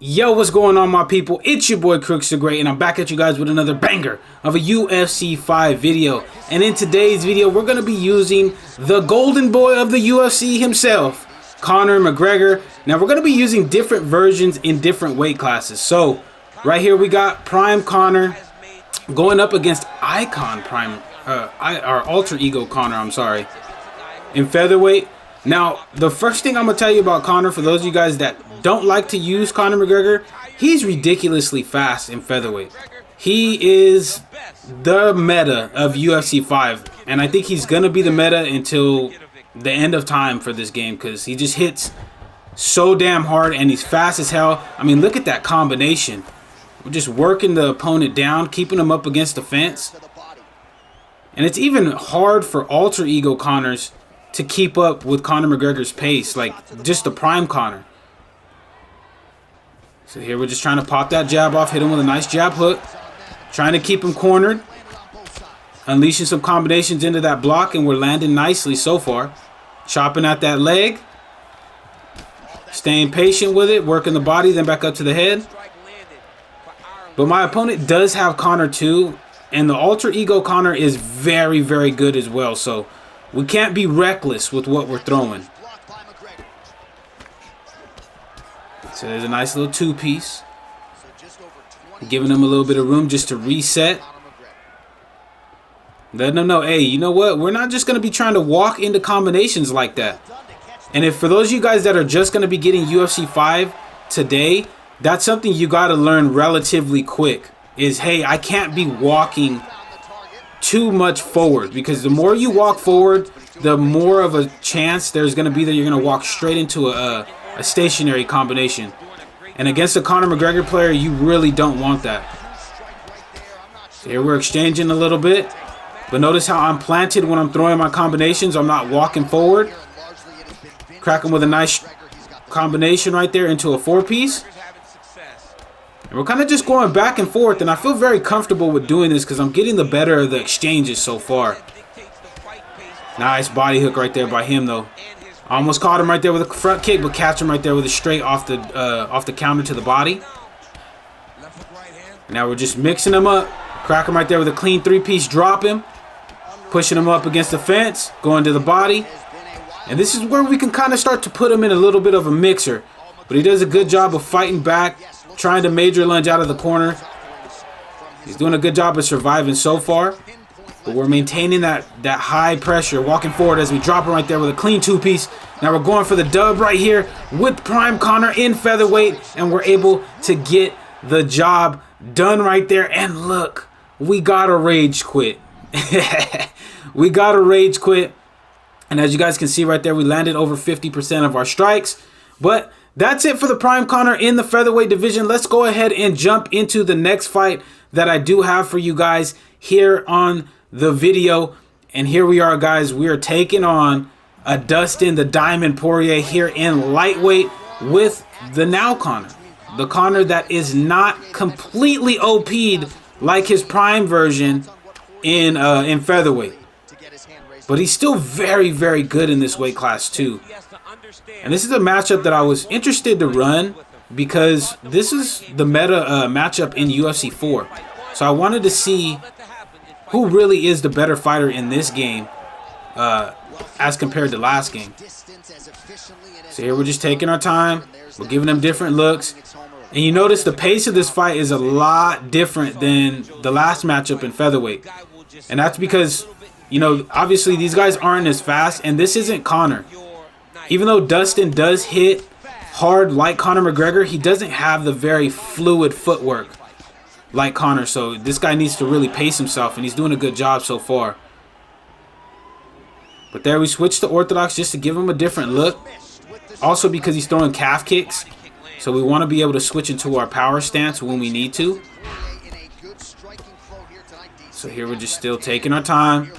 Yo, what's going on, my people? It's your boy Crooks the Great, and I'm back at you guys with another banger of a UFC 5 video. And in today's video, we're going to be using the golden boy of the UFC himself, Conor McGregor. Now, we're going to be using different versions in different weight classes. So, right here we got Prime Conor going up against Icon Prime, our alter ego Conor, I'm sorry, in featherweight. Now, the first thing I'm going to tell you about Conor, for those of you guys that don't like to use Conor McGregor, he's ridiculously fast in featherweight. He is the meta of UFC 5, and I think he's going to be the meta until the end of time for this game, because he just hits so damn hard and he's fast as hell. I mean, look at that combination. We're just working the opponent down, keeping him up against the fence. And it's even hard for alter ego Conors to keep up with Conor McGregor's pace, like just the prime Conor. So here we're just trying to pop that jab off, hit him with a nice jab hook, trying to keep him cornered, unleashing some combinations into that block, and we're landing nicely so far. Chopping at that leg, staying patient with it, working the body, then back up to the head. But my opponent does have Conor too, and the alter ego Conor is very, very good as well. So we can't be reckless with what we're throwing. So there's a nice little two-piece. Giving him a little bit of room just to reset. Letting him know, hey, you know what? We're not just going to be trying to walk into combinations like that. And if for those of you guys that are just going to be getting UFC 5 today, that's something you got to learn relatively quick. Is, hey, I can't be walking too much forward, because the more you walk forward, the more of a chance there's going to be that you're going to walk straight into a stationary combination. And against a Conor McGregor player, you really don't want that. So here we're exchanging a little bit, but notice how I'm planted when I'm throwing my combinations. I'm not walking forward. Cracking with a nice combination right there into a four-piece. And we're kind of just going back and forth, and I feel very comfortable with doing this because I'm getting the better of the exchanges so far. Nice body hook right there by him, though. I almost caught him right there with a front kick, but catch him right there with a straight off the counter to the body. And now we're just mixing him up. Crack him right there with a clean three-piece, drop him. Pushing him up against the fence, going to the body. And this is where we can kind of start to put him in a little bit of a mixer. But he does a good job of fighting back, trying to major lunge out of the corner. He's doing a good job of surviving so far. But we're maintaining that high pressure, walking forward as we drop him right there with a clean two-piece. Now we're going for the dub right here with Prime Conor in featherweight, and we're able to get the job done right there. And look, we got a rage quit. We got a rage quit. And as you guys can see right there, we landed over 50% of our strikes. But that's it for the Prime Conor in the featherweight division. Let's go ahead and jump into the next fight that I do have for you guys here on the video. And here we are, guys. We are taking on a Dustin the Diamond Poirier here in lightweight with the now Conor. The Conor that is not completely OP'd like his prime version in featherweight. But he's still very, very good in this weight class too. And this is a matchup that I was interested to run because this is the meta matchup in UFC 4. So I wanted to see who really is the better fighter in this game as compared to last game. So here we're just taking our time. We're giving them different looks. And you notice the pace of this fight is a lot different than the last matchup in featherweight. And that's because, you know, obviously these guys aren't as fast, and this isn't Conor. Even though Dustin does hit hard like Conor McGregor, he doesn't have the very fluid footwork like Conor. So this guy needs to really pace himself, and he's doing a good job so far. But there we switched to orthodox just to give him a different look. Also because he's throwing calf kicks. So we want to be able to switch into our power stance when we need to. So here we're just still taking our time.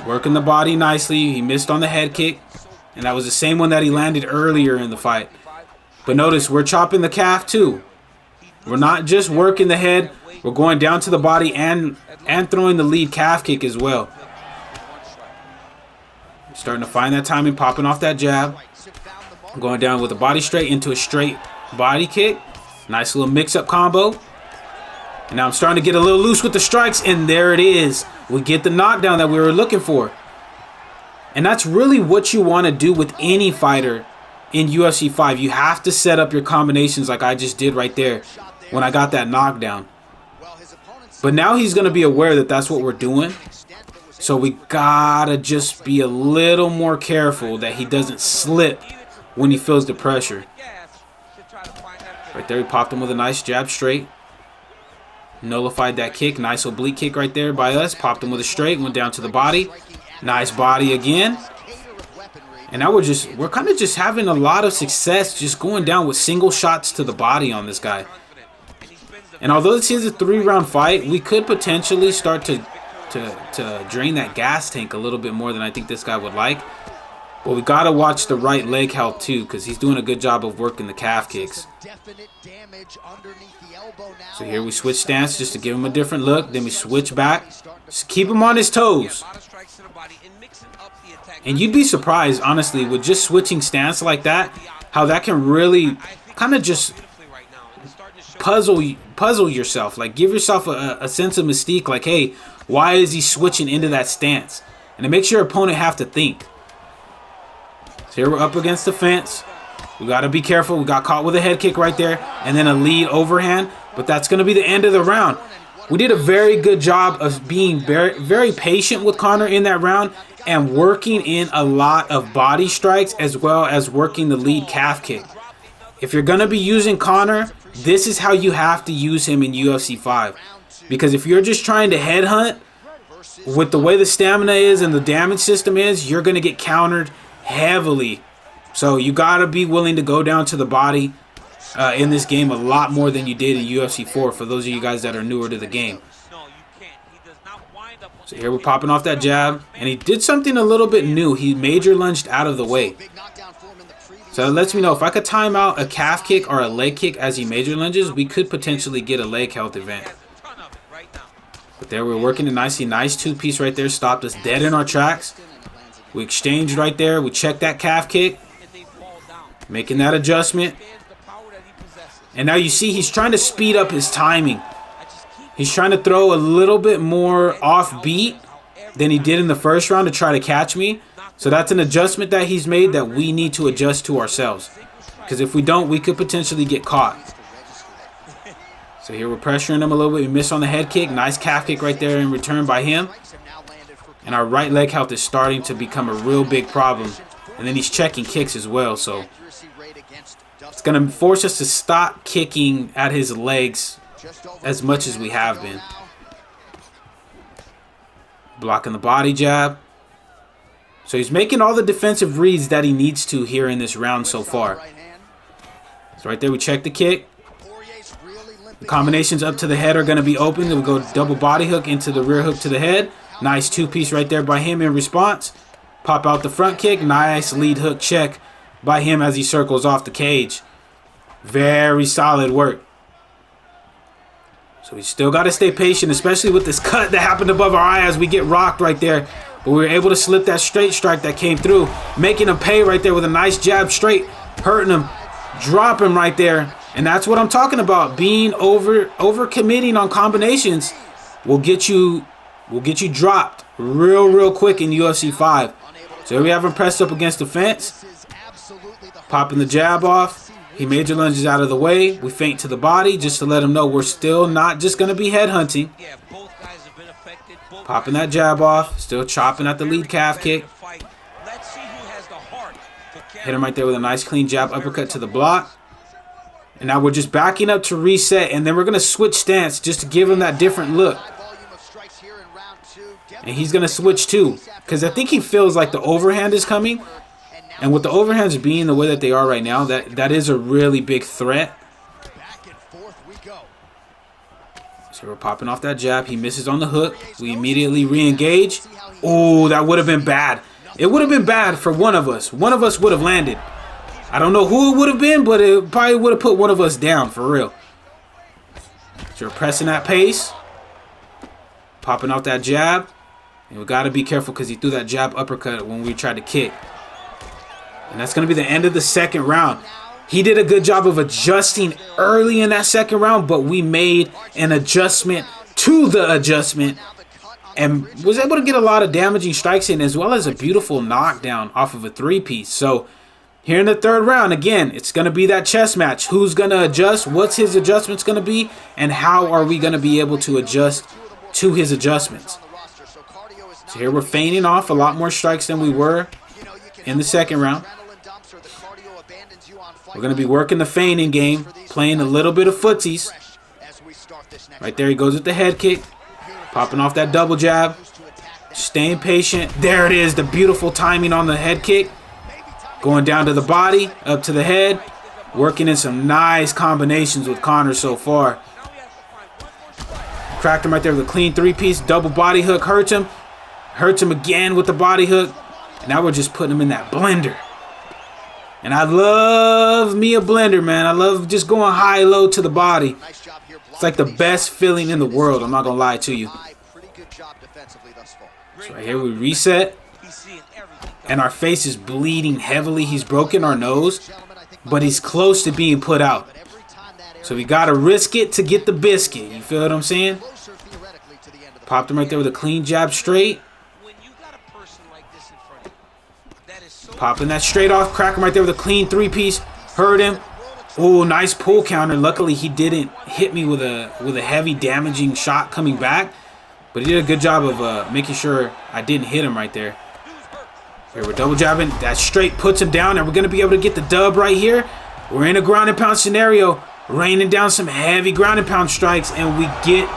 Working the body nicely. He missed on the head kick. And that was the same one that he landed earlier in the fight. But notice we're chopping the calf too. We're not just working the head. We're going down to the body and throwing the lead calf kick as well. Starting to find that timing, popping off that jab. Going down with the body straight into a straight Body kick. Nice little mix-up combo. And now I'm starting to get a little loose with the strikes, and there it is. We get the knockdown that we were looking for. And that's really what you want to do with any fighter in UFC 5. You have to set up your combinations like I just did right there when I got that knockdown. But now he's going to be aware that that's what we're doing. So we gotta just be a little more careful that he doesn't slip when he feels the pressure. Right there, he popped him with a nice jab straight. Nullified that kick. Nice oblique kick right there by us. Popped him with a straight. Went down to the body. Nice body again. And now we're kind of just having a lot of success just going down with single shots to the body on this guy. And although this is a 3-round fight, we could potentially start to drain that gas tank a little bit more than I think this guy would like. But we got to watch the right leg health too, because he's doing a good job of working the calf kicks. So here we switch stance just to give him a different look. Then we switch back. Just keep him on his toes. And you'd be surprised, honestly, with just switching stance like that, how that can really kind of just puzzle yourself. Like, give yourself a sense of mystique. Like, hey, why is he switching into that stance? And it makes your opponent have to think. So here we're up against the fence. We got to be careful. We got caught with a head kick right there. And then a lead overhand. But that's going to be the end of the round. We did a very good job of being very, very patient with Conor in that round. And working in a lot of body strikes as well as working the lead calf kick. If you're going to be using Conor, this is how you have to use him in UFC 5. Because if you're just trying to headhunt, with the way the stamina is and the damage system is, you're going to get countered heavily. So you got to be willing to go down to the body in this game a lot more than you did in UFC 4 for those of you guys that are newer to the game. So here we're popping off that jab. And he did something a little bit new. He major lunged out of the way. So it lets me know if I could time out a calf kick or a leg kick as he major lunges, we could potentially get a leg health event. But there we're working it nicely. Nice two-piece right there. Stopped us dead in our tracks. We exchanged right there. We checked that calf kick. Making that adjustment. And now you see he's trying to speed up his timing. He's trying to throw a little bit more offbeat than he did in the first round to try to catch me. So that's an adjustment that he's made that we need to adjust to ourselves. Because if we don't, we could potentially get caught. So here we're pressuring him a little bit. We miss on the head kick. Nice calf kick right there in return by him. And our right leg health is starting to become a real big problem. And then he's checking kicks as well. So it's going to force us to stop kicking at his legs as much as we have been. Blocking the body jab. So he's making all the defensive reads that he needs to here in this round so far. So right there we check the kick. The combinations up to the head are going to be open. Then we go double body hook into the rear hook to the head. Nice two-piece right there by him in response. Pop out the front kick. Nice lead hook check by him as he circles off the cage. Very solid work. So we still got to stay patient, especially with this cut that happened above our eye as we get rocked right there. But we were able to slip that straight strike that came through, making him pay right there with a nice jab straight, hurting him, drop him right there. And that's what I'm talking about. Being over committing on combinations will get you dropped real quick in UFC 5. So here we have him pressed up against the fence, popping the jab off. He major lunges out of the way. We feint to the body just to let him know we're still not just going to be headhunting. Popping that jab off. Still chopping at the lead calf kick. Hit him right there with a nice clean jab uppercut to the block. And now we're just backing up to reset. And then we're going to switch stance just to give him that different look. And he's going to switch too. Because I think he feels like the overhand is coming. And with the overhands being the way that they are right now, that is a really big threat. So we're popping off that jab. He misses on the hook. We immediately re-engage. Oh, that would have been bad. It would have been bad for one of us. One of us would have landed. I don't know who it would have been, but it probably would have put one of us down for real. So we're pressing that pace. Popping off that jab. And we got to be careful because he threw that jab uppercut when we tried to kick. And that's going to be the end of the second round. He did a good job of adjusting early in that second round, but we made an adjustment to the adjustment and was able to get a lot of damaging strikes in, as well as a beautiful knockdown off of a three-piece. So here in the third round, again, it's going to be that chess match. Who's going to adjust? What's his adjustments going to be? And how are we going to be able to adjust to his adjustments? So here we're feigning off a lot more strikes than we were in the second round. We're going to be working the feigning game, playing a little bit of footsies. Right there, he goes with the head kick, popping off that double jab, staying patient. There it is, the beautiful timing on the head kick. Going down to the body, up to the head, working in some nice combinations with Conor so far. Cracked him right there with a clean three-piece, double body hook, hurts him. Hurts him again with the body hook. And now we're just putting him in that blender. And I love me a blender, man. I love just going high-low to the body. It's like the best feeling in the world. I'm not going to lie to you. So right here we reset. And our face is bleeding heavily. He's broken our nose. But he's close to being put out. So we got to risk it to get the biscuit. You feel what I'm saying? Popped him right there with a clean jab straight. Popping that straight off. Crack him right there with a clean three-piece. Hurt him. Oh, nice pull counter. Luckily, he didn't hit me with a heavy damaging shot coming back. But he did a good job of making sure I didn't hit him right there. Here we're double jabbing. That straight puts him down. And we're going to be able to get the dub right here. We're in a ground and pound scenario. Raining down some heavy ground and pound strikes. And we get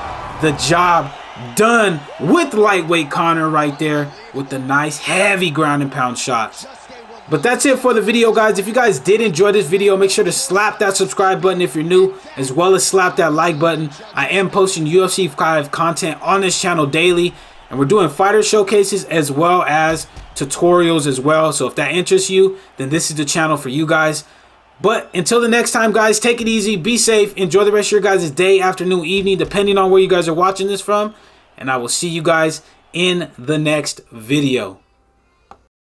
the job done with lightweight Conor right there. With the nice heavy ground and pound shots. But that's it for the video, guys. If you guys did enjoy this video, make sure to slap that subscribe button if you're new, as well as slap that like button. I am posting UFC 5 content on this channel daily, and we're doing fighter showcases as well as tutorials as well. So if that interests you, then this is the channel for you guys. But until the next time, guys, take it easy, be safe, enjoy the rest of your guys' day, afternoon, evening, depending on where you guys are watching this from. And I will see you guys in the next video.